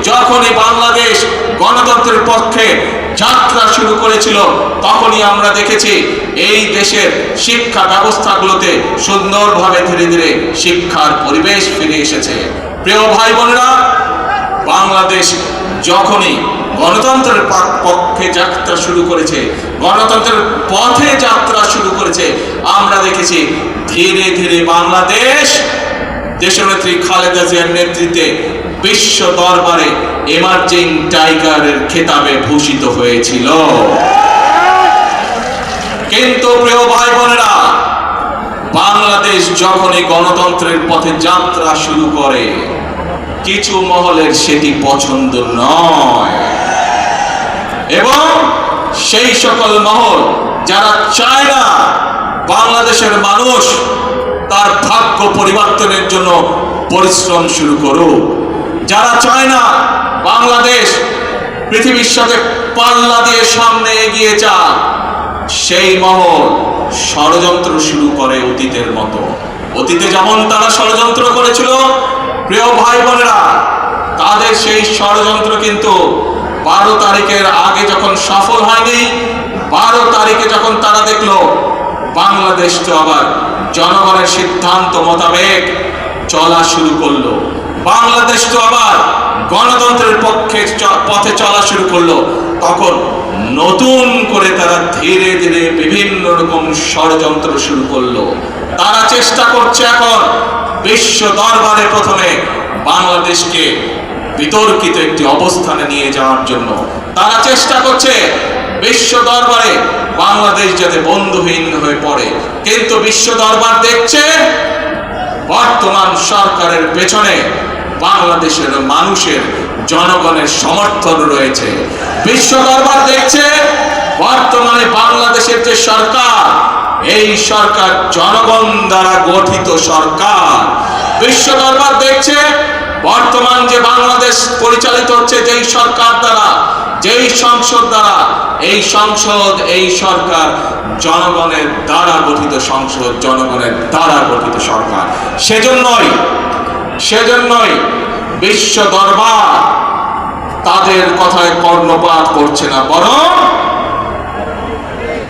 যখনই বাংলাদেশ গণতন্ত্রের পক্ষে যাত্রা শুরু করেছিল, তখনই আমরা দেখেছি এই দেশের শিক্ষা ব্যবস্থাগুলোতে সুন্দরভাবে ধীরে ধীরে শিক্ষার পরিবেশ ফিরে এসেছে। প্রিয় ভাই বোনেরা, বাংলাদেশ যখনই গণতন্ত্রের পক্ষে যাত্রা শুরু করেছে, গণতন্ত্রের পথে যাত্রা শুরু করেছে, আমরা দেখেছি ধীরে ধীরে বাংলাদেশ দেশনেত্রী খালেদা জিয়ার নেতৃত্বে বিশ্ব দরবারে এমার্জিং টাইগারের খেতাবে ভূষিত হয়েছিল। কিন্তু প্রিয় ভাই বোনেরা, বাংলাদেশ যখনই গণতন্ত্রের পথে যাত্রা শুরু করে, কিছু মহলের সেটি পছন্দ নয় এবং সেই সকল মহল যারা চায় না বাংলাদেশের মানুষ তার ভাগ্য পরিবর্তনের জন্য পরিশ্রম শুরু করুক, যারা চায় না বাংলাদেশ পৃথিবীর সাথে পাল্লা দিয়ে সামনে এগিয়ে যাক, সেই মহল ষড়যন্ত্র শুরু করে অতীতের মতো। অতীতে যেমন তারা ষড়যন্ত্র করেছিল, প্রিয় ভাই বোনেরা, তাদের সেই ষড়যন্ত্র কিন্তু 12 তারিখের আগে যখন সফল হয়নি, 12 তারিখে যখন তারা দেখলো বাংলাদেশ তো আবার জনগণের সিদ্ধান্ত মোতাবেক চলা শুরু করলো, বাংলাদেশ তো আবার গণতন্ত্রের পথে চলা শুরু করলো, তখন নতুন করে তারা ধীরে ধীরে বিভিন্ন রকম ষড়যন্ত্র শুরু করলো। তারা চেষ্টা করছে এখন বিশ্ব দরবারে প্রথমে বাংলাদেশকে বিতর্কিত একটি অবস্থানে নিয়ে যাওয়ার জন্য। তারা চেষ্টা করছে বিশ্ব দরবারে বাংলাদেশ যাতে বন্ধুহীন হয়ে পড়ে। কিন্তু বিশ্ব দরবার দেখছে বর্তমান সরকারের পেছনে বাংলাদেশের মানুষের, জনগণের সমর্থন রয়েছে। বিশ্ব দরবার দেখছে বর্তমানে বাংলাদেশের যে সরকার, এই সরকার জনগণ দ্বারা গঠিত সরকার। বিশ্ব দরবার দেখছে বর্তমান যে বাংলাদেশ পরিচালিত হচ্ছে যেই সরকার দ্বারা, যেই সংসদ দ্বারা, এই সংসদ, এই সরকার জনগণের দ্বারা গঠিত সংসদ, জনগণের দ্বারা গঠিত সরকার। সেজন্যই বিশ্ব দরবার তাদের কথায় কর্ণপাত করছে না, বরং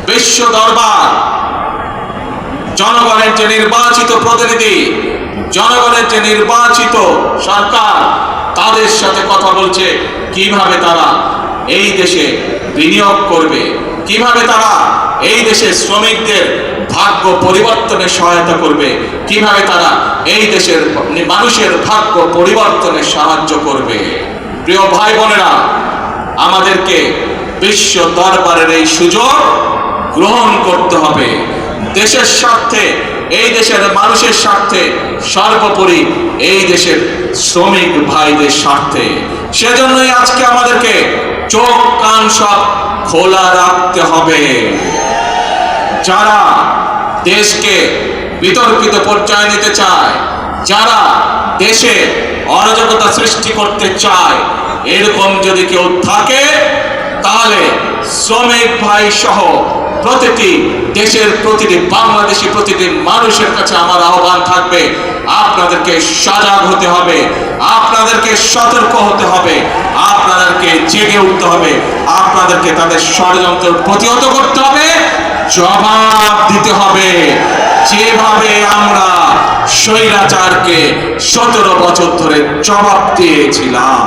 বিশ্ব দরবার জনগণের যে নির্বাচিত প্রতিনিধি, জনগণের যে নির্বাচিত সরকার, তাদের সাথে কথা বলছে কিভাবে তারা এই দেশে বিনিয়োগ করবে, কিভাবে তারা এই দেশে শ্রমিকদের ভাগ্য পরিবর্তনে সহায়তা করবে, কিভাবে তারা এই দেশের মানুষের ভাগ্য পরিবর্তনে সাহায্য করবে। প্রিয় ভাই বোনেরা, আমাদেরকে বিশ্ব দরবারের এই সুযোগ গ্রহণ করতে হবে দেশের স্বার্থে, এই দেশের মানুষের স্বার্থে, সর্বোপরি এই দেশের শ্রমিক ভাইদের স্বার্থে। সেজন্যই আজকে আমাদেরকে চোখ কান সব খোলা রাখতে হবে। যারা দেশকে বিতর্কিত পর্যায়ে নিতে চায়, যারা দেশে অরাজকতা সৃষ্টি করতে চায়, এরকম যদি কেউ থাকে, তাহলে শ্রমিক ভাই সহ প্রতিটি দেশের প্রতিটি বাংলাদেশি প্রতিটি মানুষের কাছে আমার আহ্বান থাকবে, আপনাদেরকে সজাগ হতে হবে, আপনাদেরকে সতর্ক হতে হবে, আপনাদেরকে জেগে উঠতে হবে, আপনাদেরকে তাদের ষড়যন্ত্র প্রতিহত করতে হবে, জবাব দিতে হবে। যেভাবে আমরা স্বৈরাচারকে 17 বছর ধরে জবাব দিয়েছিলাম।